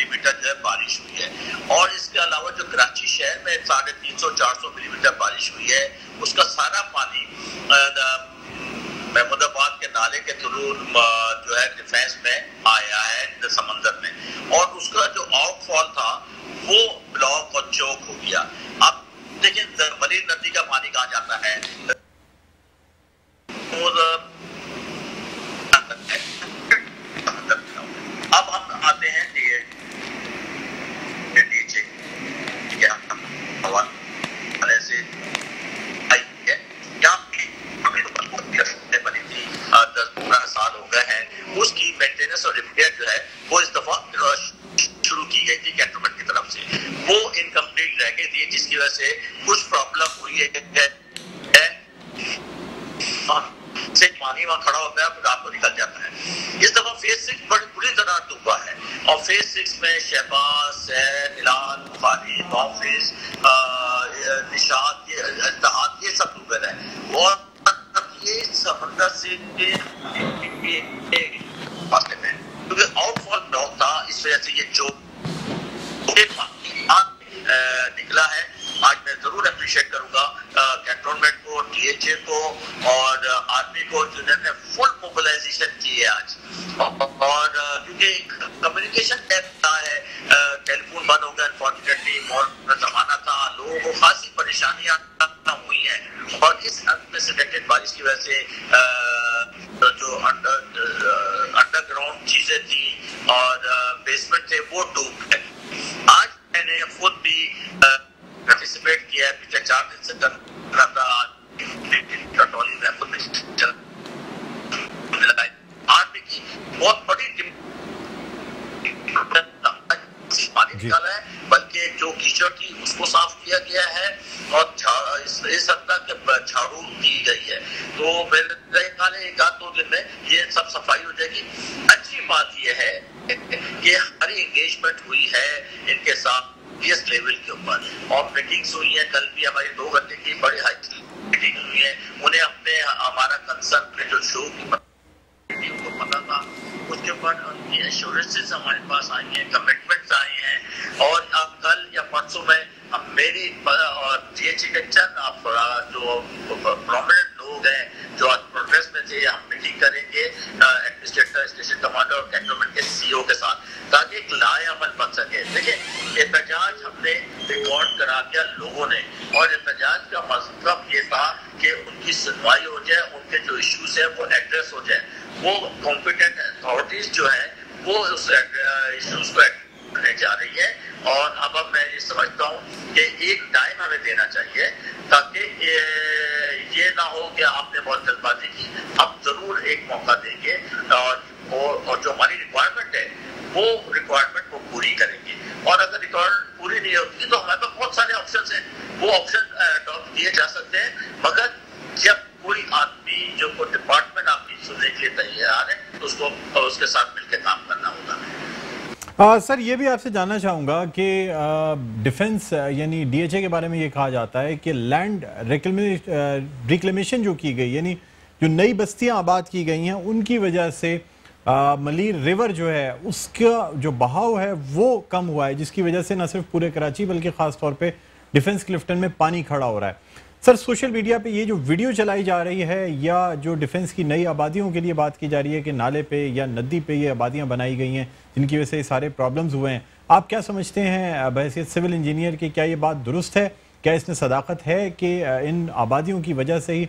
ملی میٹر جو ہے بارش ہوئی ہے. اور اس کے علاوہ جو کراچی شہر میں 350-400 ملی میٹر بارش ہوئی ہے اس کا سارا پانی محمود آباد کے نالے کے تھرو جو ہے ڈیفینس میں آیا ہے سمندر میں, اور اس کا جو آؤٹ فال تھا وہ بلاک اور چوک ہو گیا. اب دیکھیں ملیر ندی کا پانی کہاں جاتا ہے, اب ہم آتے ہیں سال ہو گئے ہیں, اس کی مینٹیننس اور ریپیئر جو ہے وہ اس دفعہ شروع کی گئی تھی کینٹونمنٹ کی طرف سے, وہ انکمپلیٹ رہ گئی تھی جس کی وجہ سے کچھ پرابلم ہوئی ہے. پانی وہاں کھڑا ہوتا ہے پھر رات کو نکل جاتا ہے. اس دفعہ فیز 6 بڑی بری طرح ڈوبا ہے, اور فیز 6 میں شہباز, سہر, ہلال, بخاری, محافظ, نشاط, اتحاد یہ سب ڈوبے رہے, اور یہ سمندر سے فاصلے میں کیونکہ آؤٹ فال بلاک تھا, اس وجہ سے یہ جو نکلا ہے. آج میں ضرور اپریشیٹ کروں گا کینٹونمنٹ کو, ڈی ایچ اے کو اور آرمی کو جنہوں نے فل موبلائزیشن کی ہے آج. اور کیونکہ کمیونیکیشن ایسا ہے, ٹیلی فون بند ہو گیا انفارچونیٹلی, اور زمانہ تھا, لوگوں کو خاصی پریشانیاں ہوئی ہیں, اور اس انپریسیڈنٹڈ بارش کی وجہ سے جو انڈر گراؤنڈ چیزیں تھیں اور بیسمنٹ تھے وہ ڈوب گئے. آج میں نے خود بھی پارٹیسپیٹ کیا ہے, پچھلے 4 دن سے کر رہا تھا ٹولی میں خود آرمی کی بہت بڑی پانی نکالا ہے, بلکہ جو کیچڑ تھی اس کو صاف کیا گیا ہے, اور اس حد تک جھاڑو دی گئی ہے. تو میرے خیال ہے 1-2 دن میں یہ سب صفائی ہو جائے گی. اچھی بات یہ ہے کہ ہماری انگیجمنٹ ہوئی ہے ان کے ساتھ اس لیول کے اوپر, اور میٹنگز ہوئی ہیں. کل بھی ہماری 2 گھنٹے کی بڑی ہائی میٹنگ ہوئی ہے. انہیں اپنے ہمارا کنسرن جو شو کی ان کو پتا تھا, اس کے اوپر ان کی ایشورنسز ہمارے پاس آئی ہیں, کمٹمنٹس آئی ہیں. اور اب کل یا پرسوں میں میری اور ڈی ایچ اے کے چند جو پرومیننٹ لوگ ہیں جو آج پروگریس میں تھے, ہم میٹنگ کریں گے ایڈمنسٹریٹر, اسٹیشن کمانڈر اور کینٹونمنٹ کے سی او کے ساتھ, تاکہ ایک لائے عمل بن سکے. دیکھیں احتجاج ہم نے ریکارڈ کرا دیا لوگوں نے, اور احتجاج کا مطلب یہ تھا کہ ان کی سنوائی ہو جائے, ان کے جو ایشوز ہیں وہ ایڈریس ہو جائے. وہ کمپیٹنٹ اتھارٹیز جو ہیں وہ اس ایشوز کو کرنے جا رہی ہے. اور اب میں یہ سمجھتا ہوں کہ ایک ٹائم ہمیں دینا چاہیے تاکہ یہ نہ ہو کہ آپ نے بہت جلد بازی کی. ہم ضرور ایک موقع دیں گے, اور جو ہماری ریکوائرمنٹ ہے وہ ریکوائرمنٹ کو پوری کریں گے. اور اگر ریکوائرمنٹ پوری نہیں ہوتی تو ہمارے پاس بہت سارے آپشنس ہیں, وہ آپشن اڈاپٹ کیے جا سکتے ہیں. مگر جب کوئی آدمی جو کوئی ڈپارٹمنٹ آپ کی سننے کے لیے تیار ہے تو اس کو اس کے ساتھ مل کے کام کرنا ہوگا. سر یہ بھی آپ سے جاننا چاہوں گا کہ ڈیفنس یعنی ڈی ایچ اے کے بارے میں یہ کہا جاتا ہے کہ لینڈ ریکلیمیشن جو کی گئی, یعنی جو نئی بستیاں آباد کی گئی ہیں ان کی وجہ سے ملیر ریور جو ہے اس کا جو بہاؤ ہے وہ کم ہوا ہے, جس کی وجہ سے نہ صرف پورے کراچی بلکہ خاص طور پہ ڈیفنس کلفٹن میں پانی کھڑا ہو رہا ہے. سر سوشل میڈیا پہ یہ جو ویڈیو چلائی جا رہی ہے یا جو ڈیفنس کی نئی آبادیوں کے لیے بات کی جا رہی ہے کہ نالے پہ یا ندی پہ یہ آبادیاں بنائی گئی ہیں جن کی وجہ سے یہ سارے پرابلمز ہوئے ہیں, آپ کیا سمجھتے ہیں بحیثیت سول انجینئر کی, کیا یہ بات درست ہے, کیا اس میں صداقت ہے کہ ان آبادیوں کی وجہ سے ہی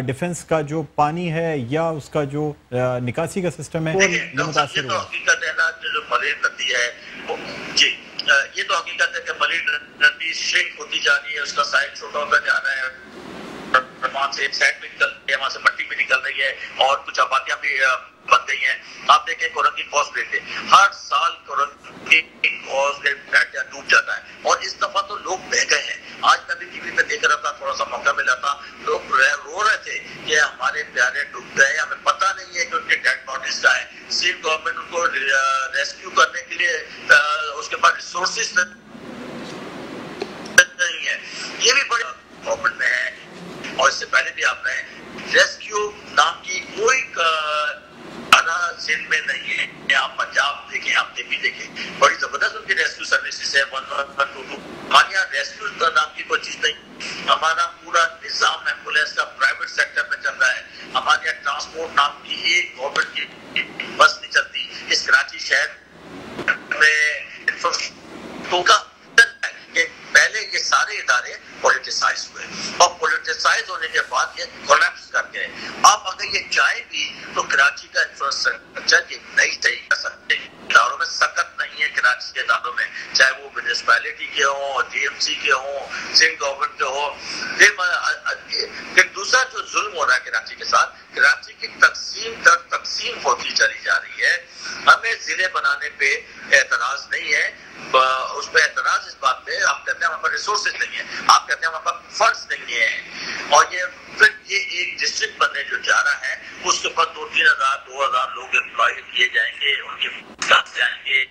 ڈیفنس کا جو پانی ہے یا اس کا جو نکاسی کا سسٹم ہے یہ متاثر ہوا؟ حقیقت ہے نا کہ جو ملیر ندی ہے جی یہ تو حقیقت ہے کہ ملیر ندی شرنک ہوتی جا رہی ہے, اس کا سائز چھوٹا ہوتا جا رہا ہے, وہاں سے سینڈ بھی نکل رہی ہے, وہاں سے مٹی بھی نکل رہی ہے, اور کچھ آبادیاں بھی بن گئی ہیں. آپ دیکھیں کورنگی کاسٹ پہ ہر سال کورنگی کاسٹ ڈوب جاتا ہے, اور اس دفعہ تو لوگ بہ گئے ہیں. آج میں بھی ٹی وی پہ دیکھ رہا تھا, تھوڑا سا موقع ملا تھا, لوگ رو رہے تھے کہ ہمارے پیارے ڈوب گئے, ہمیں پتہ نہیں ہے کہ ان کے ڈیڈ باڈیز کا ہے. صرف گورنمنٹ ان کو ریسکیو کرنے کے لیے اس کے پاس ریسورسز نہیں ہے. یہ بھی بڑے گورنمنٹ میں ہے, اور اس سے پہلے بھی آپ نے ریسکیو نام کی کوئی سندھ میں نہیں ہے، آپ پنجاب دیکھیں، آپ بھی دیکھیں، بڑی زبردست ان کی ریسکیو سروسز ہے، 112 ہمارے یہاں ریسکیو نام کی کوئی چیز نہیں، ہمارا پورا نظام ہے پولیس کا پرائیویٹ سیکٹر میں چل رہا ہے، ہمارے یہاں ٹرانسپورٹ نام کی ایک گورنمنٹ کی بس نہیں چلتی اس کراچی شہر میں، تو کا کہ پہلے یہ سارے ادارے پولیٹیسائز ہوئے اور پولیٹیسائز ہونے کے بعد یہ کولیپس کر گئے. آپ اگر یہ چاہیں بھی تو کراچی کا انفراسٹرکچر یہ نہیں صحیح کر سکتے، اداروں میں سخت نہیں ہے کراچی کے اداروں میں، چاہے وہ میونسپیلٹی کے ہوں، ڈی ایم سی کے ہوں، سندھ گورنمنٹ کے ہوں. پھر دوسرا جو ظلم ہو رہا ہے کراچی کے ساتھ، کراچی کی تقسیم در تقسیم ہوتی چلی جا رہی ہے. ہمیں ضلع بنانے پہ اعتراض نہیں ہے، اس پہ اعتراض اس بات پہ آپ کہتے ہیں ہمارے پاس ریسورسز نہیں ہیں، آپ کہتے ہیں ہمارے پاس فنڈس نہیں ہیں، اور یہ پھر یہ ایک ڈسٹرکٹ بننے جو جا رہا ہے اس کے بعد 2,000 لوگ امپلائی کیے جائیں گے، ان کے جائیں گے،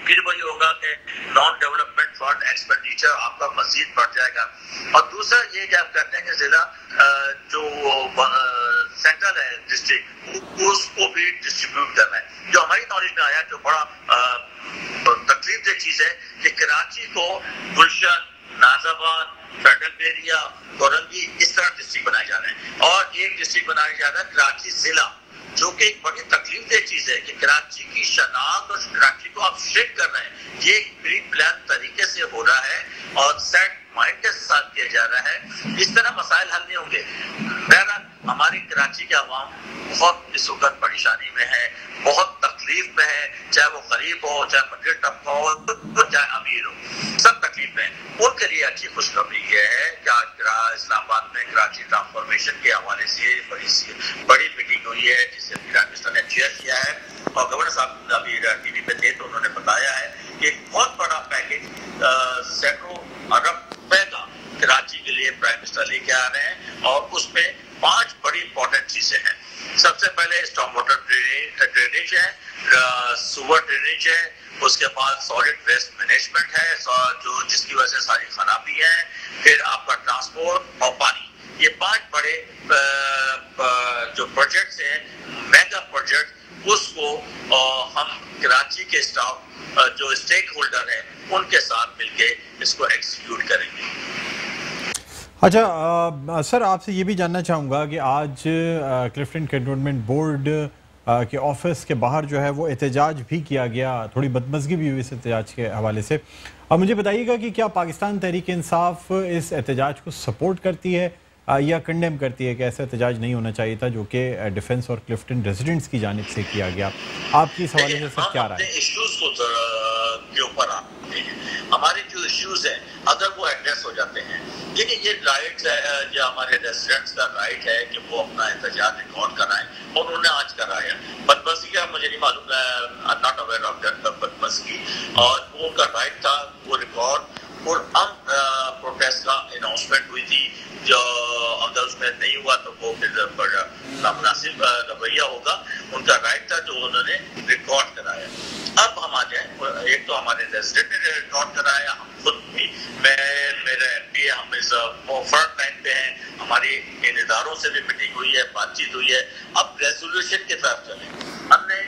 پھر وہی ہوگا کہ نان ڈیولپمنٹ فنڈ ایکسپینڈیچر آپ کا مزید بڑھ جائے گا. اور دوسرا یہ کہ آپ کہتے ہیں کہ ضلع جو سینٹرل ہے ڈسٹرکٹ اس کو بھی ڈسٹریبیوٹ کرنا ہے. جو ہماری نالج میں آیا جو بڑا تکلیف دہ چیز ہے کہ کراچی کو گلشن، ناز آباد، فیڈرل ایریا، گورنگی اس طرح ڈسٹرکٹ بنائے جا رہے ہیں، اور ایک ڈسٹرکٹ بنایا جا رہا ہے کراچی ضلع، جو کہ ایک بڑی تکلیف دہ چیز ہے کہ کراچی کی شناخت اور کراچی کو آپ شیک کر رہے ہیں. یہ ایک پری پلان طریقے سے ہو رہا ہے اور سیٹ مائنڈ کے ساتھ کیا جا رہا ہے. اس طرح مسائل حل نہیں ہوں گے. بہرحال ہماری کراچی کے عوام بہت اس وقت پریشانی میں ہے، بہت تکلیف میں ہے، چاہے وہ غریب ہو، چاہے مڈل طبقہ ہو، چاہے امیر ہو، سب تکلیف میں. ان کے لیے اچھی خوشخبری یہ ہے کہ آج اسلام آباد میں کراچی ٹرانسفارمیشن کے حوالے سے بڑی میٹنگ ہوئی ہے جسے پرائم منسٹر نے چیئر کیا ہے، اور گورنر صاحب ابھی ٹی وی پہ تھے تو انہوں نے بتایا ہے کہ ایک بہت بڑا پیکج سینکڑوں ارب روپے کا کراچی کے لیے پرائم منسٹر لے کے آ رہے ہیں، اور اس میں 5 بڑی امپورٹنٹ چیزیں ہیں. سب سے پہلے اسٹارم واٹر ڈرینیج ہے، سور ڈرینیج ہے، اس کے بعد سالڈ ویسٹ مینجمنٹ ہے جو جس کی وجہ سے ساری خرابی ہے، پھر آپ کا ٹرانسپورٹ اور پانی. یہ 5 بڑے جو پروجیکٹس ہیں، میگا پروجیکٹ، اس کو ہم کراچی کے اسٹاف جو اسٹیک ہولڈر ہیں ان کے ساتھ مل کے اس کو ایکسیکیوٹ کریں گے. اچھا سر، آپ سے یہ بھی جاننا چاہوں گا کہ آج کلفٹن کنٹونمنٹ بورڈ کے آفس کے باہر جو ہے وہ احتجاج بھی کیا گیا، تھوڑی بدمزگی بھی ہوئی اس احتجاج کے حوالے سے. اب مجھے بتائیے گا کہ کیا پاکستان تحریک انصاف اس احتجاج کو سپورٹ کرتی ہے یا کنڈیم کرتی ہے کہ ایسا احتجاج نہیں ہونا چاہیے تھا جو کہ ڈیفنس اور کلفٹن ریزیڈنٹس کی جانب سے کیا گیا؟ آپ کی اس حوالے سے سر کیا رائے؟ ایشوز کے اوپر آتے ہیں، ہمارے جو ایشوز ہیں اگر وہ ایڈریس ہو جاتے ہیں، لیکن یہ رائٹ ہے جو ہمارے ریزیڈنٹس کا رائٹ ہے کہ وہ اپنا احتجاج ریکارڈ کرائیں، اور انہوں نے آج کرایا. بدمزگی کا مجھے نہیں معلوم ہے، I not aware of that بدمزگی، اور وہ ان کا رائٹ تھا وہ ریکارڈ. اور پروٹیسٹ کا اناؤنسمنٹ ہوئی تھی، جو اگر اس میں نہیں ہوا تو وہ پھر نامناسب رویہ ہوگا. ان کا رائٹ تھا جو انہوں نے ریکارڈ کرایا. اب ہم آ جائیں، ایک تو ہمارے ریزیڈنٹ نے ریکارڈ کرایا، ہم خود بھی، میرے ایم پی، ہم اس فرنٹ لائن پہ ہیں، ہماری ان اداروں سے بھی میٹنگ ہوئی ہے، بات چیت ہوئی ہے. اب ریزولوشن کی طرف چلیں. ہم نے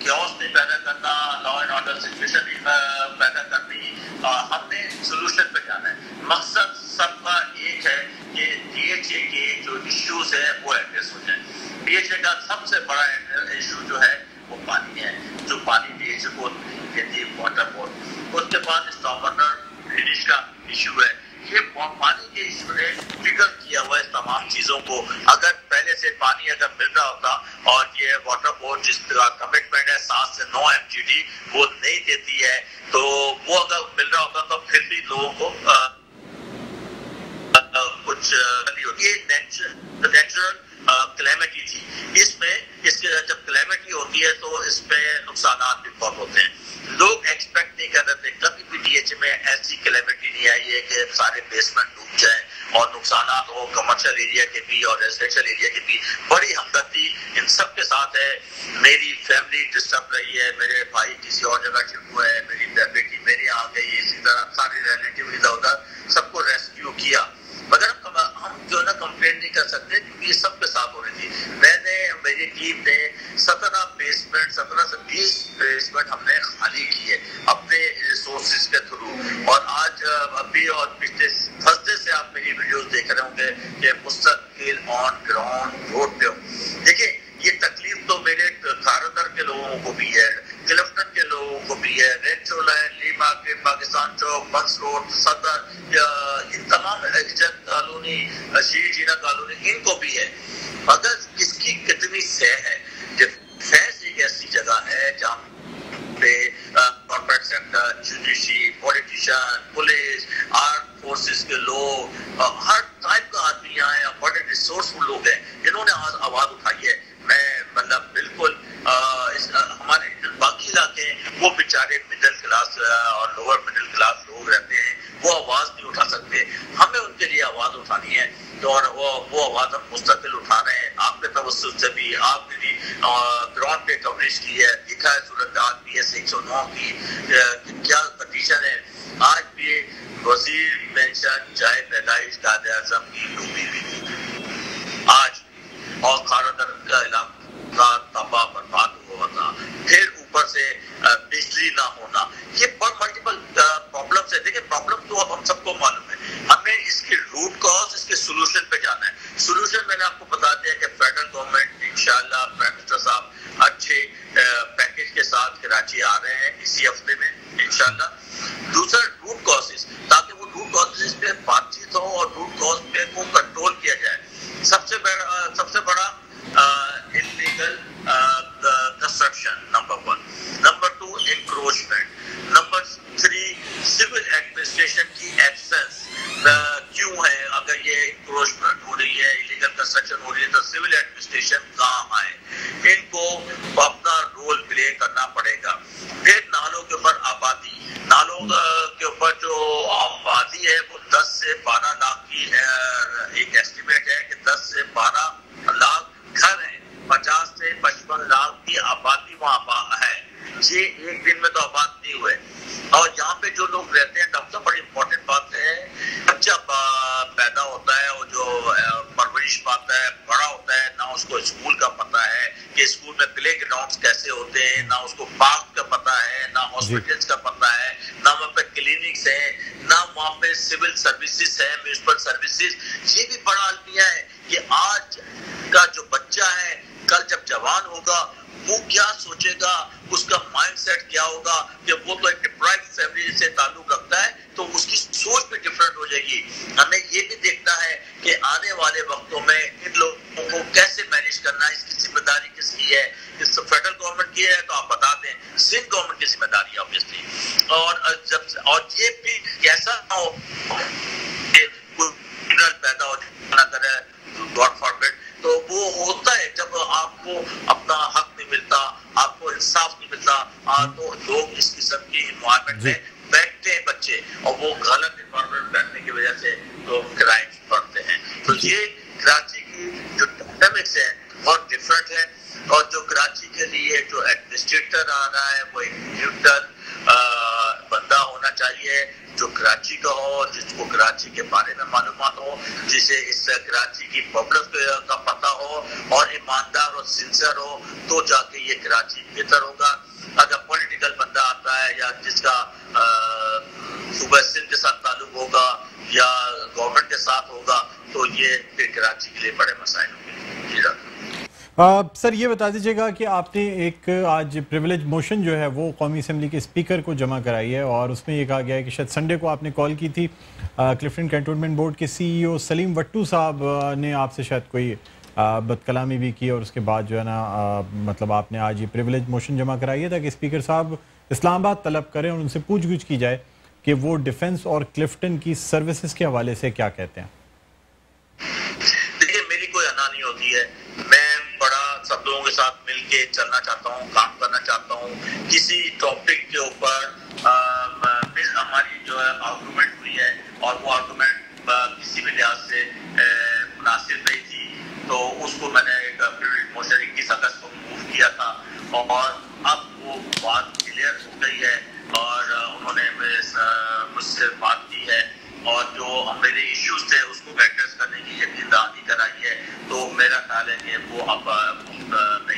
کیوس نہیں پیدا کرنا، لا اینڈ آرڈر سچویشن نہیں پیدا کرنی، ہم نے سولوشن پہ جانا ہے. مقصد سب کا ایک ہے کہ ڈی ایچ اے کے جو ایشوز ہیں وہ ایڈریس ہو جائیں. ڈی ایچ اے کا سب سے بڑا ایشو جو ہے وہ پانی ہے، جو پانی ڈی ایچ اے کو کہتی ہے واٹر بورڈ. اس کے بعد اسٹارم واٹر ڈرینیج کا ایشو ہے. یہ پانی کے ایشو نے ٹریگر کیا ہوا ہے تمام چیزوں کو. اگر پہلے سے پانی اگر مل رہا ہوتا، اور یہ واٹر بورڈ جس کا کمٹمنٹ ہے 7 سے 9 MGD وہ نہیں دیتی ہے، تو وہ اگر مل رہا ہوتا تو پھر بھی لوگوں کو کچھ یہ نیچرل کلیمٹی تھی. اس کے جب کلیمٹی ہوتی ہے تو اس پہ نقصانات بھی بہت ہوتے ہیں. لوگ ایکسپیکٹ نہیں کر رہے تھے، کبھی بھی ڈی ایچ اے میں ایسی کلیمٹی نہیں آئی ہے کہ سارے بیسمنٹ ڈوب جائیں اور نقصانات ہو کمرشل ایریا کے بھی اور ریزیڈینشل ایریا کے بھی. بڑی ہمدردی ان سب کے ساتھ ہے. میری فیملی ڈسٹرب رہی ہے، میرے بھائی کسی اور جگہ شفٹ ہوئے ہیں، میری بیٹی میرے یہاں گئی، اسی طرح سارے ریلیٹیو ادھر ادھر سب کو ریسکیو کیا. مگر ہم جو ہے نا کمپلین نہیں کر سکتے کیونکہ یہ سب کے ساتھ ہو رہی تھی. میں نے میری ٹیم نے 17 سے 20 بیسمنٹ ہم نے خالی کیے اپنے ریسورسز کے تھرو. اور آج ابھی اور پچھلے تھرسڈے سے آپ میری ویڈیوز دیکھ رہے ہوں گے کہ مستقل آن گراؤنڈ روڈ پہ ہوں. دیکھیں یہ تکلیف تو میرے کارندر کے لوگوں کو بھی ہے, کلفٹن کے لوگوں کو بھی ہے, رینچو لائن, لی مارکیٹ, پاکستان چوک, بنس روڈ, صدر, ان تمام ایکسچینج کالونی, شیری جینا کالونی, ان کو بھی ہے. مگر اس کی کتنی سہ ہے. ڈیفینس ایک ایسی جگہ ہے جہاں پہ corporate sector, judiciary, politician, police, arm forces کے لوگ, ہر ٹائپ کا آدمی یہاں ہے, بڑے ریسورسفل لوگ ہیں جنہوں نے آج آواز اٹھائی ہے. میں مطلب بالکل ہمارے باقی علاقے وہ بیچارے مڈل کلاس اور لوور مڈل کلاس لوگ رہتے ہیں, وہ آواز نہیں اٹھا سکتے. ہمیں ان کے لیے آواز اٹھانی ہے اور وہ آواز ہم مستقل اٹھا رہے ہیں. آپ کے توسط سے بھی آپ نے بھی گراؤنڈ پہ کوریج کی ہے, دکھا ہے صورتحال PS 109 کی کیا کنڈیشن ہے. آج بھی وزیر مینشن چاہے پیدائش قائد اعظم کی ڈوبی ہوئی آج, اور خاردر کا علاقہ تباہ برباد ہوا تھا. پھر اوپر سے بجلی نہ ہونا, یہ ملٹیپل پرابلمس ہے. دیکھیں پرابلم تو اب ہم سب کو معلوم ہے, ہمیں اس کے روٹ کاز, اس کے سولوشن پہ جانا ہے. سولوشن میں نے آپ کو بتا دیا کہ فیڈرل گورنمنٹ انشاءاللہ پرائم منسٹر صاحب اچھے پیکیج کے ساتھ کراچی آ رہے ہیں اسی ہفتے میں انشاءاللہ. دوسرا روٹ کازز, تاکہ وہ روٹ کازز پہ بات چیت ہو اور روٹ کاز پہ کو کنٹرول کیا جائے. سب سے بڑا illegal construction number 1, number 2 encroachment, number 3 civil administration کی ایبسنس. کیوں ہے؟ اگر یہ انکروچمنٹ ہو رہی ہے, انلیگل کنسٹرکشن ہو رہی ہے, تو سول ایڈمنسٹریشن کہاں آئے؟ ان کو اپنا رول پلے کرنا پڑے گا. پھر نالوں کے اوپر آبادی, نالوں کے اوپر جو آبادی ہے وہ 10 سے 12 لاکھ کی ایک ایسٹیمیٹ ہے کہ 10 سے 12 لاکھ گھر ہیں, 50 سے 55 لاکھ کی آبادی وہاں ہے. یہ ایک دن میں تو آباد نہیں ہوئے. اور یہاں پہ جو لوگ رہتے ہیں, ڈاکٹر صاحب بڑی امپورٹنٹ بات ہے, بچہ پیدا ہوتا ہے اور جو پرورش پاتا ہے, بڑا ہوتا ہے, نہ اس کو اسکول کا پتہ ہے کہ اسکول میں پلے گراؤنڈز کیسے ہوتے ہیں, نہ اس کو پارک کا پتہ ہے, نہ ہاسپٹلس کا پتہ ہے, نہ وہاں پہ کلینکس ہیں, نہ وہاں پہ سول سروسز ہیں, میونسپل سروسز. یہ بھی بڑا المیہ ہے کہ آج کا جو بچہ ہے کل جب جوان ہوگا وہ کیا سوچے گا, اس کا مائنڈ سیٹ کیا ہوگا کہ وہ تو ایک ڈپرائیوڈ فیملی سے تعلق رکھتا ہے, تو اس کی سوچ بھی ڈفرینٹ ہو جائے گی. ہمیں یہ بھی دیکھنا ہے کہ آنے والے وقتوں میں ان لوگوں کو کیسے مینیج کرنا ہے, اس کی ذمہ داری کس کی ہے. اس فیڈرل گورنمنٹ کی ہے تو آپ بتا دیں, سندھ گورنمنٹ کی ذمہ داری ہے اوبیسلی. اور یہ بھی ایسا نہ ہو کہ کوئی پیدا ہو کرے گاڈ فاربڈ, تو وہ ہوتا ہے جب آپ کو اپنا حق نہیں ملتا, آپ کو انصاف نہیں ملتا, تو لوگ اس قسم کی انوائرمنٹ میں بیٹھتے ہیں بچے, اور وہ غلط انوائرمنٹ بیٹھنے کی وجہ سے تو کرائم بڑھتے ہیں. تو یہ کراچی کی جو ڈائنامکس ہے بہت ڈفرینٹ ہے, اور جو کراچی کے لیے جو ایڈمنسٹریٹر آ رہا ہے وہ ایک نیوٹرل بندہ ہونا چاہیے جو کراچی کا ہو, جس کو کراچی کے بارے میں معلومات ہو, جسے اس کراچی کی پبلک کا پتہ ہو, اور ایماندار اور سنسر ہو, تو جا کے یہ کراچی بہتر ہوگا. اگر پولیٹیکل بندہ آتا ہے یا جس کا صوبہ سندھ کے ساتھ تعلق ہوگا یا گورنمنٹ کے ساتھ ہوگا, تو یہ پھر کراچی کے لیے بڑے مسائل ہوں گے. جی سر یہ بتا دیجیے گا کہ آپ نے ایک آج پریویلیج موشن جو ہے وہ قومی اسمبلی کے اسپیکر کو جمع کرائی ہے, اور اس میں یہ کہا گیا ہے کہ شاید سنڈے کو آپ نے کال کی تھی, کلفٹن کینٹونمنٹ بورڈ کے CEO سلیم وٹو صاحب نے آپ سے شاید کوئی بد کلامی بھی کی, اور اس کے بعد جو ہے نا مطلب آپ نے آج یہ پریویلیج موشن جمع کرائی ہے تاکہ اسپیکر صاحب اسلام آباد طلب کریں اور ان سے پوچھ گچھ کی جائے کہ وہ ڈیفنس اور کلفٹن کی سروسز کے حوالے سے کیا کہتے ہیں. دیکھیے میری کوئی انا نہیں ہوتی ہے, میں بڑا سب لوگوں کے ساتھ مل کے چلنا چاہتا ہوں, کام کرنا چاہتا ہوں. کسی ٹاپک کے اوپر ہماری جو ہے آرگومنٹ ہوئی ہے, اور وہ آرگومنٹ کسی بھی لحاظ سے مناسب نہیں تھی, تو اس کو میں نے ایک موشن 21 اگست کو موو کیا تھا, اور اب وہ بات کلیئر ہو گئی ہے, اور انہوں نے مجھ سے بات کی ہے, اور جو میرے ایشوز تھے اس کو ایڈریس کرنے کی یقین دہانی کرائی ہے. تو میرا خیال ہے کہ وہ اب نہیں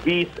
20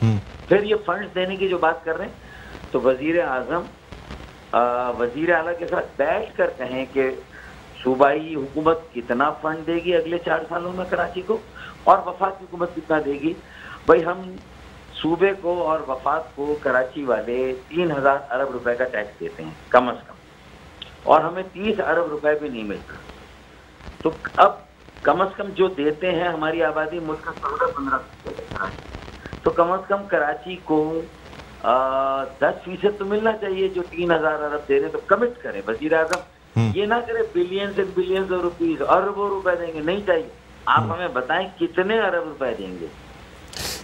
پھر یہ فنڈز دینے کی جو بات کر رہے ہیں تو وزیر اعظم وزیر اعلیٰ کے ساتھ بیٹھ کر کہیں کہ صوبائی حکومت کتنا فنڈ دے گی اگلے 4 سالوں میں کراچی کو اور وفاق کی حکومت کتنا دے گی. بھائی ہم صوبے کو اور وفاق کو کراچی والے 3000 ارب روپے کا ٹیکس دیتے ہیں کم از کم اور ہمیں 30 ارب روپے بھی نہیں ملتا. تو اب کم از کم جو دیتے ہیں ہماری آبادی ملک کا 14-15% تو کم از کم کراچی کو 10% تو ملنا چاہیے جو 3000 ارب دے رہے تو کمٹ کریں. وزیر اعظم یہ نہ کرے billions and billions of rupees اربوں روپے دیں گے, نہیں چاہیے. آپ ہمیں بتائیں کتنے ارب روپے دیں گے.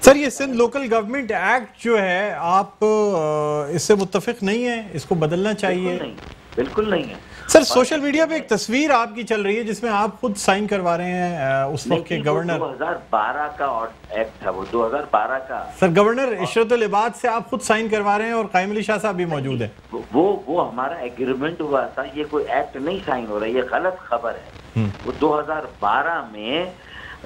سر یہ سندھ لوکل گورنمنٹ ایکٹ جو ہے آپ اس سے متفق نہیں ہیں, اس کو بدلنا چاہیے؟ بالکل نہیں ہے سر. سوشل میڈیا پہ ایک تصویر آپ کی چل رہی ہے جس میں آپ خود سائن کروا رہے ہیں اس وقت کے گورنر. 2012 کا ایکٹ تھا وہ, 2012 کا. سر گورنر عشرت العباد سے آپ خود سائن کروا رہے ہیں اور قائم علی شاہ صاحب بھی موجود ہیں. وہ ہمارا ایگریمنٹ ہوا تھا, یہ کوئی ایکٹ نہیں سائن ہو رہا, یہ غلط خبر ہے. وہ 2012 میں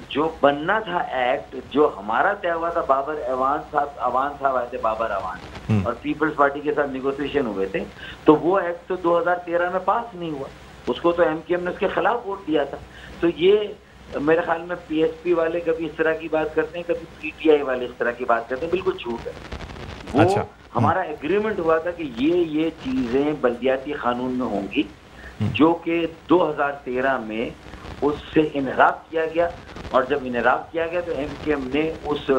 جو بننا تھا ایکٹ جو ہمارا طے ہوا تھا, بابر ایوان صاحب آئے تھے, بابر ایوان, اور پیپلز پارٹی کے ساتھ نیگوسیشن ہوئے تھے, تو وہ ایکٹ تو 2013 میں پاس نہیں ہوا. اس کو تو ایم کیو ایم نے اس کے خلاف ووٹ دیا تھا. تو یہ میرے خیال میں پی ایس پی والے کبھی اس طرح کی بات کرتے ہیں, کبھی پی ٹی آئی والے اس طرح کی بات کرتے ہیں, بالکل جھوٹ ہے. وہ ہمارا ایگریمنٹ ہوا تھا کہ یہ چیزیں بلدیاتی قانون میں ہوں گی, جو کہ 2013 میں اس سے انحراف کیا گیا, اور جب انحراف کیا گیا تو ایم کیو ایم نے اس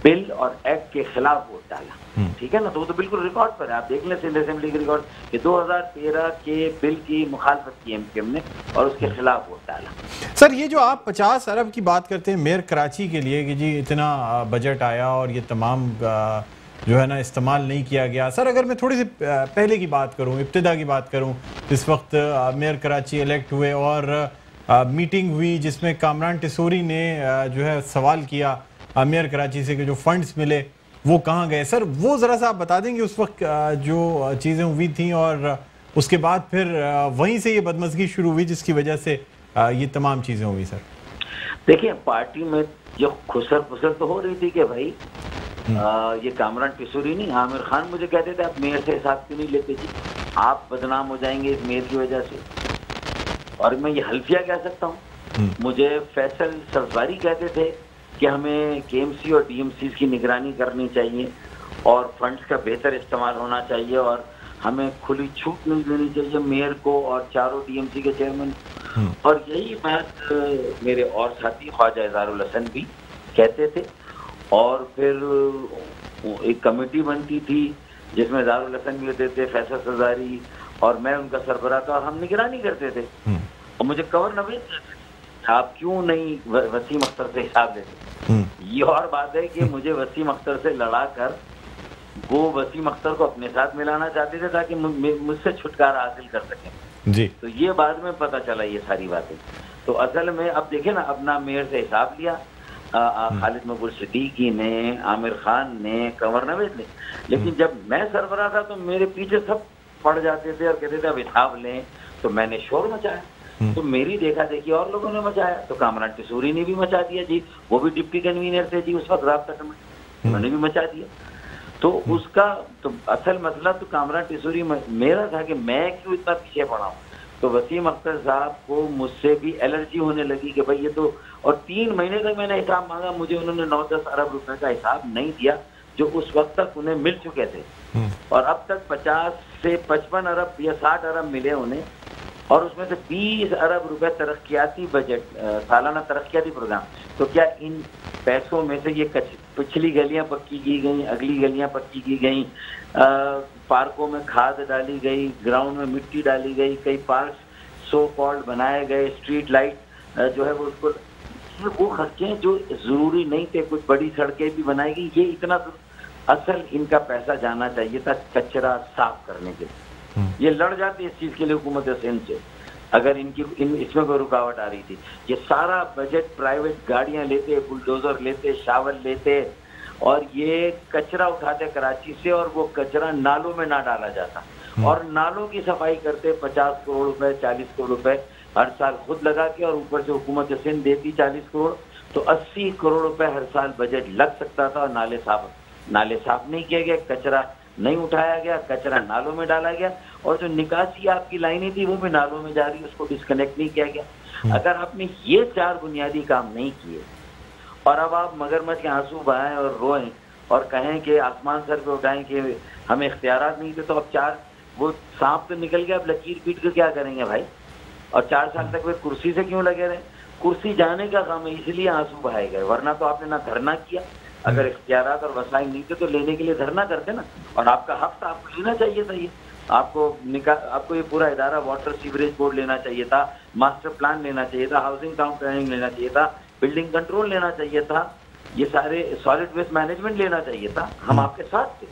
بل اور ایکٹ کے خلاف ووٹ ڈالا. ٹھیک ہے نا, تو وہ تو بالکل ریکارڈ پر ہے, آپ دیکھ لیں سندھ اسمبلی کے ریکارڈ کہ 2013 کے بل کی مخالفت کی ایم کیو ایم نے اور اس کے خلاف ووٹ ڈالا. سر یہ جو آپ 50 ارب کی بات کرتے ہیں میئر کراچی کے لیے کہ جی اتنا بجٹ آیا اور یہ تمام جو ہے نا استعمال نہیں کیا گیا. سر اگر میں تھوڑی سی پہلے کی بات کروں, ابتدا کی بات کروں, اس وقت میئر کراچی الیکٹ ہوئے اور میٹنگ ہوئی جس میں کامران ٹیسوری نے جو ہے سوال کیا میئر کراچی سے کہ جو فنڈز ملے وہ کہاں گئے. سر وہ ذرا سا آپ بتا دیں گے اس وقت جو چیزیں ہوئی تھیں اور اس کے بعد پھر وہیں سے یہ بدمزگی شروع ہوئی جس کی وجہ سے یہ تمام چیزیں ہوئی. سر دیکھیں پارٹی میں جو خسر پسر تو ہو رہی تھی کہ بھائی یہ کامران ٹیسوری نہیں, عامر خان مجھے کہتے تھے آپ میئر سے حساب کیوں نہیں لیتے, جی آپ بدنام ہو جائیں گے اس میئر کی وجہ سے. اور میں یہ حلفیہ کہہ سکتا ہوں, مجھے فیصل سبزواری کہتے تھے کہ ہمیں کے ایم سی اور ڈی ایم سیز کی نگرانی کرنی چاہیے اور فنڈز کا بہتر استعمال ہونا چاہیے اور ہمیں کھلی چھوٹ نہیں دینی چاہیے میئر کو اور چاروں ڈی ایم سی کے چیئرمین. اور یہی بات میرے اور ساتھی خواجہ اظہار الحسن بھی کہتے تھے. اور پھر ایک کمیٹی بنتی تھی جس میں اظہار الحسن بھی ہوتے تھے, فیصل سبزواری, اور میں ان کا سربراہ تھا, اور ہم نگرانی کرتے تھے. اور مجھے کور نویز کہتے تھے آپ کیوں نہیں وسیم اختر سے حساب لیتے. یہ اور بات ہے کہ مجھے وسیم اختر سے لڑا کر وہ وسیم اختر کو اپنے ساتھ ملانا چاہتے تھے تاکہ مجھ سے چھٹکارا حاصل کر سکیں. جی تو یہ بعد میں پتہ چلا یہ ساری باتیں. تو اصل میں اب دیکھیں نا, اپنا میئر سے حساب لیا خالد مقبول صدیقی نے, عامر خان نے, قمر نوید نے, لیکن جب میں سربراہ تھا تو میرے پیچھے سب پڑ جاتے تھے اور کہتے تھے اب حساب لیں. تو میں نے شور مچایا, تو میری دیکھا دیکھی اور لوگوں نے مچایا, تو کامران ٹیسوری نے بھی مچا دیا, جی وہ بھی ڈپٹی کنوینر تھے جی اس وقت رابطہ کمیٹی, انہوں نے بھی مچا دیا. تو اس کا تو اصل مسئلہ تو کامران ٹیسوری میرا تھا کہ میں کیوں اتنا پیچھے پڑا ہوں. تو وسیم اختر صاحب کو مجھ سے بھی الرجی ہونے لگی کہ بھائی یہ تو, اور 3 مہینے تک میں نے حساب مانگا, مجھے انہوں نے 9-10 ارب روپے کا حساب نہیں دیا جو اس وقت تک انہیں مل چکے تھے. اور اب تک 50 سے 55 ارب یا 60 ارب ملے انہیں, اور اس میں سے 20 ارب روپے ترقیاتی بجٹ, سالانہ ترقیاتی پروگرام. تو کیا ان پیسوں میں سے یہ پچھلی گلیاں پکی کی گئیں, اگلی گلیاں پکی کی گئیں, پارکوں میں کھاد ڈالی گئی, گراؤنڈ میں مٹی ڈالی گئی, کئی پارکس سو کالڈ بنائے گئے, اسٹریٹ لائٹ جو ہے وہ اس کو, وہ خرچے جو ضروری نہیں تھے, کچھ بڑی سڑکیں بھی بنائی گئی. یہ اتنا اصل ان کا پیسہ جانا چاہیے تھا کچرا صاف کرنے کے لیے. یہ لڑ جاتے اس چیز کے لیے حکومت سندھ سے اگر اس میں کوئی رکاوٹ آ رہی تھی. یہ سارا بجٹ پرائیویٹ گاڑیاں لیتے, بلڈوزر لیتے, شاول لیتے, اور یہ کچرا اٹھاتے کراچی سے, اور وہ کچرا نالوں میں نہ ڈالا جاتا, اور نالوں کی صفائی کرتے 50 کروڑ روپے 40 کروڑ روپے ہر سال خود لگا کے, اور اوپر سے حکومت سندھ دیتی 40 کروڑ. تو 80 کروڑ روپے ہر سال بجٹ لگ سکتا تھا، اور نالے صاف نہیں کیا گیا، کچرا نہیں اٹھایا گیا، کچرا نالوں میں ڈالا گیا، اور جو نکاسی آپ کی لائنیں تھی وہ بھی نالوں میں جا رہی، اس کو ڈسکنیکٹ نہیں کیا گیا۔ اگر آپ نے یہ 4 بنیادی کام نہیں کیے اور اب آپ مگرمچھ کے آنسو بہائیں اور روئیں اور کہیں کہ آسمان سر پہ اٹھائیں کہ ہمیں اختیارات نہیں تھے، تو اب 4 وہ سانپ تو نکل گیا، اب لکیر پیٹ کے کیا کریں گے بھائی؟ اور 4 سال تک وہ کرسی سے کیوں لگے رہے؟ کرسی جانے کا کام ہے، اس لیے آنسو بہائے گئے، ورنہ تو آپ نے نہ دھرنا کیا، اگر اختیارات اور وسائل نہیں تھے تو لینے کے لیے دھرنا کرتے نا، اور آپ کا حق تھا، آپ کو لینا چاہیے تھا، یہ آپ کو یہ پورا ادارہ واٹر سیوریج بورڈ لینا چاہیے تھا، ماسٹر پلان لینا چاہیے تھا، ہاؤسنگ ٹاؤن پلاننگ لینا چاہیے تھا، بلڈنگ کنٹرول لینا چاہیے تھا، یہ سارے سالڈ ویسٹ مینجمنٹ لینا چاہیے تھا، ہم آپ کے ساتھ تھے۔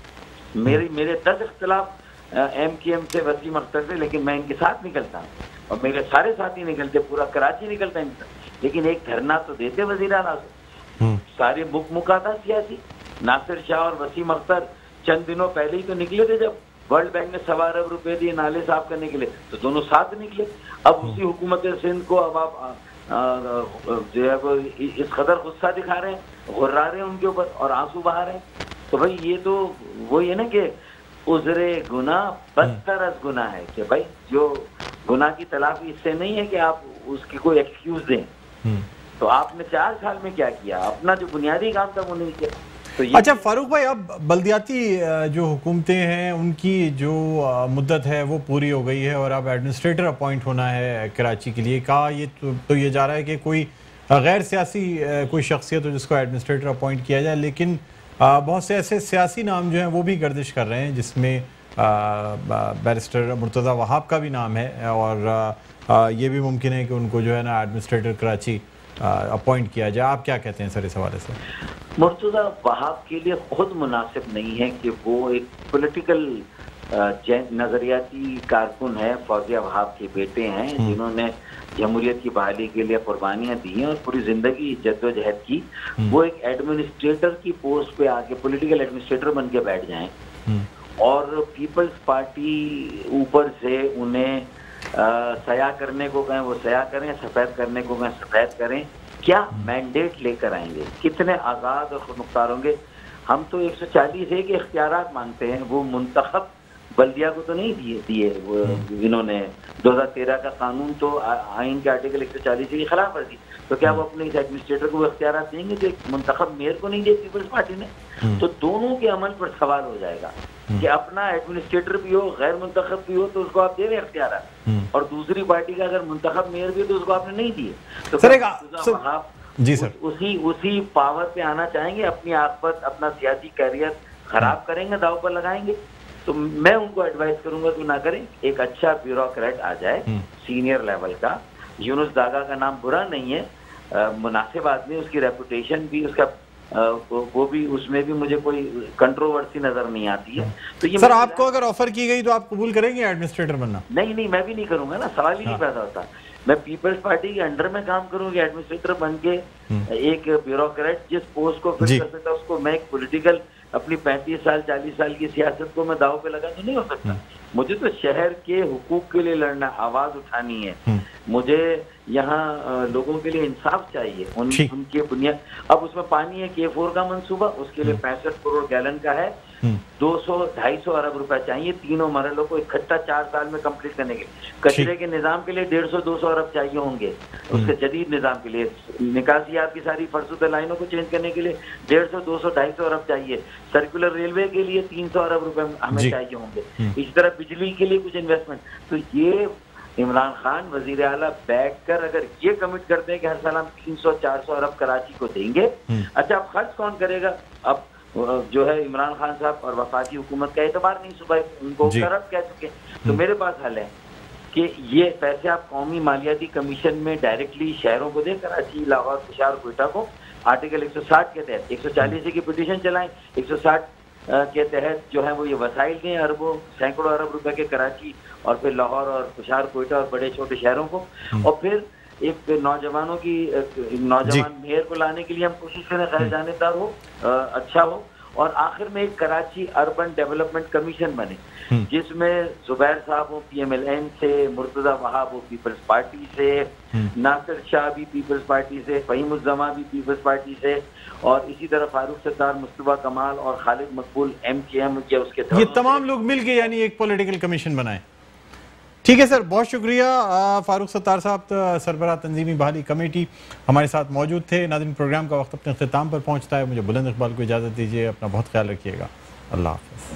میرے 10 اختلاف ایم کی ایم سے، وسیم اختر سے، لیکن میں ان کے ساتھ نکلتا ہوں اور میرے سارے ساتھی نکلتے، پورا کراچی نکلتا ان کا، لیکن ایک دھرنا تو دیتے وزیر اعلیٰ سے، سارے مکا تھا سیاسی۔ ناصر شاہ اور وسیم اختر چند دنوں پہلے ہی تو نکلے تھے جب ورلڈ بینک نے 1.25 ارب روپے دیے نالے صاف کرنے کے لیے، تو دونوں ساتھ نکلے۔ اب اسی حکومت سندھ کو اب آپ جو ہے اس قدر غصہ دکھا رہے ہیں، غرا رہے ہیں ان کے اوپر اور آنسو بہا رہے ہیں، تو بھائی یہ تو وہی ہے نا کہ عذر گناہ بدتر از گناہ ہے، کہ بھائی جو گناہ کی تلافی اس سے نہیں ہے کہ آپ اس کی کوئی ایکسکیوز دیں، تو آپ نے 4 سال میں کیا کیا؟ اپنا جو بنیادی کام تھا وہ نہیں کیا۔ اچھا فاروق بھائی، اب بلدیاتی جو حکومتیں ہیں ان کی جو مدت ہے وہ پوری ہو گئی ہے اور اب ایڈمنسٹریٹر اپوائنٹ ہونا ہے کراچی کے لیے، کہا یہ جا رہا ہے کہ کوئی غیر سیاسی کوئی شخصیت ہو جس کو ایڈمنسٹریٹر اپوائنٹ کیا جائے، لیکن بہت سے ایسے سیاسی نام جو ہیں وہ بھی گردش کر رہے ہیں، جس میں بیرسٹر مرتضیٰ وہاب کا بھی نام ہے، اور یہ بھی ممکن ہے کہ ان کو جو ہے نا ایڈمنسٹریٹر کراچی اپوائنٹ کیا جائے۔ آپ کیا کہتے ہیں سر اس حوالے سے؟ مرتضیٰ وہاب کے لیے خود مناسب نہیں ہے کہ وہ ایک پولیٹیکل نظریاتی کارکن ہے، فوزیہ وہاب کے بیٹے ہیں جنہوں نے جمہوریت کی بحالی کے لیے قربانیاں دی ہیں اور پوری زندگی جدوجہد کی، وہ ایک ایڈمنسٹریٹر کی پوسٹ پہ آ کے پولیٹیکل ایڈمنسٹریٹر بن کے بیٹھ جائیں اور پیپلز پارٹی اوپر سے انہیں سیاہ کرنے کو کہیں وہ سیاہ کریں، سفید کرنے کو کہیں سفید کریں، کیا مینڈیٹ لے کر آئیں گے؟ کتنے آزاد اور خود مختار ہوں گے؟ ہم تو 140 کے اختیارات مانگتے ہیں، وہ منتخب بلدیہ کو تو نہیں دیے وہ انہوں نے 2013 کا قانون تو آئین کے آرٹیکل 140 کی خلاف ورزی، تو کیا وہ اپنے ایڈمنسٹریٹر کو وہ اختیارات دیں گے جو ایک منتخب میئر کو نہیں دیے پیپلز پارٹی نے؟ تو دونوں کے عمل پر سوال ہو جائے گا کہ اپنا ایڈمنسٹریٹر بھی ہو، غیر منتخب بھی ہو، تو اس کو آپ دے رہے اختیارات، اور دوسری پارٹی کا اگر منتخب میئر بھی ہو تو اس کو آپ نے نہیں دیے، تو جی سر اسی پاور پہ آنا چاہیں گے، اپنی عاقبت، اپنا سیاسی کیریئر خراب کریں گے، داؤ پر لگائیں گے؟ تو میں ان کو ایڈوائز کروں گا کہ نہ کریں، ایک اچھا بیوروکریٹ آ جائے سینئر لیول کا۔ یونس داغا کا نام برا نہیں ہے، مناسب آدمی، اس کی ریپوٹیشن بھی، اس کا وہ بھی، اس میں بھی مجھے کوئی کنٹروورسی نظر نہیں آتی ہے۔ تو یہ سر آپ کو اگر آفر کی گئی تو آپ قبول کریں گے ایڈمنسٹریٹر بننا؟ نہیں، میں بھی نہیں کروں گا نا، سوال ہی نہیں پیدا ہوتا۔ میں پیپلز پارٹی کے انڈر میں کام کروں گا ایڈمنسٹریٹر بن کے، ایک بیوروکریٹ جس پوسٹ کو فل کر سکتا اس کو میں ایک پولیٹیکل اپنی 35 سال 40 سال کی سیاست کو میں داؤ پہ لگا تو نہیں ہو سکتا۔ مجھے تو شہر کے حقوق کے لیے لڑنا، آواز اٹھانی ہے، مجھے یہاں لوگوں کے لیے انصاف چاہیے، ان کی بنیاد۔ اب اس میں پانی ہے K4 کا منصوبہ، اس کے لیے 65 کروڑ گیلن کا ہے، 200-250 ارب روپے چاہیے تینوں مرحلوں کو اکٹھا 4 سال میں کمپلیٹ کرنے کے لیے۔ کچرے کے نظام کے لیے 150-200 ارب چاہیے ہوں گے، اس کے جدید نظام کے لیے۔ نکاسیات کی ساری فرسودہ لائنوں کو چینج کرنے کے لیے 150-200-250 ارب چاہیے۔ سرکولر ریلوے کے لیے 300 ارب روپے ہمیں چاہیے ہوں گے۔ اسی طرح بجلی کے لیے کچھ انویسٹمنٹ۔ تو یہ عمران خان وزیر اعلیٰ بیٹھ کر اگر یہ کمٹ کرتے ہیں کہ ہر سال ہم 300-400 ارب کراچی کو دیں گے، اچھا اب خرچ کون کرے گا؟ اب جو ہے عمران خان صاحب اور وفاقی حکومت کا اعتبار نہیں، صبح ان کو کرپٹ کہہ چکے۔ تو میرے پاس حل ہے کہ یہ پیسے آپ قومی مالیاتی کمیشن میں ڈائریکٹلی شہروں کو دیں، کراچی، لاہور، پشاور، کوئٹہ کو، آرٹیکل 160 کے تحت 140 کی پٹیشن چلائیں، 160 کے تحت جو ہے وہ یہ وسائل دیں، اربوں سینکڑوں ارب روپے کے کراچی اور پھر لاہور اور پشاور، کوئٹہ اور بڑے چھوٹے شہروں کو، اور پھر ایک نوجوان میئر کو لانے کے لیے ہم کوشش کریں، غیر جانبدار ہو، اچھا ہو، اور آخر میں ایک کراچی اربن ڈیولپمنٹ کمیشن بنے جس میں زبیر صاحب ہو پی ایم ایل این سے، مرتضی وہاب ہو پیپلز پارٹی سے، ناصر شاہ بھی پیپلز پارٹی سے، فہیم الزماں بھی پیپلز پارٹی سے، اور اسی طرح فاروق ستار، مصطفیٰ کمال اور خالد مقبول ایم کے ایم کے اس کے یہ تمام لوگ مل کے یعنی ایک پولیٹیکل کمیشن بنائیں. ٹھیک ہے سر، بہت شکریہ. فاروق ستار صاحب سربراہ تنظیمی بحالی کمیٹی ہمارے ساتھ موجود تھے. ناظرین پروگرام کا وقت اپنے اختتام پر پہنچتا ہے. مجھے بلند اقبال کو اجازت دیجیے. اپنا بہت خیال رکھیے گا. اللہ حافظ.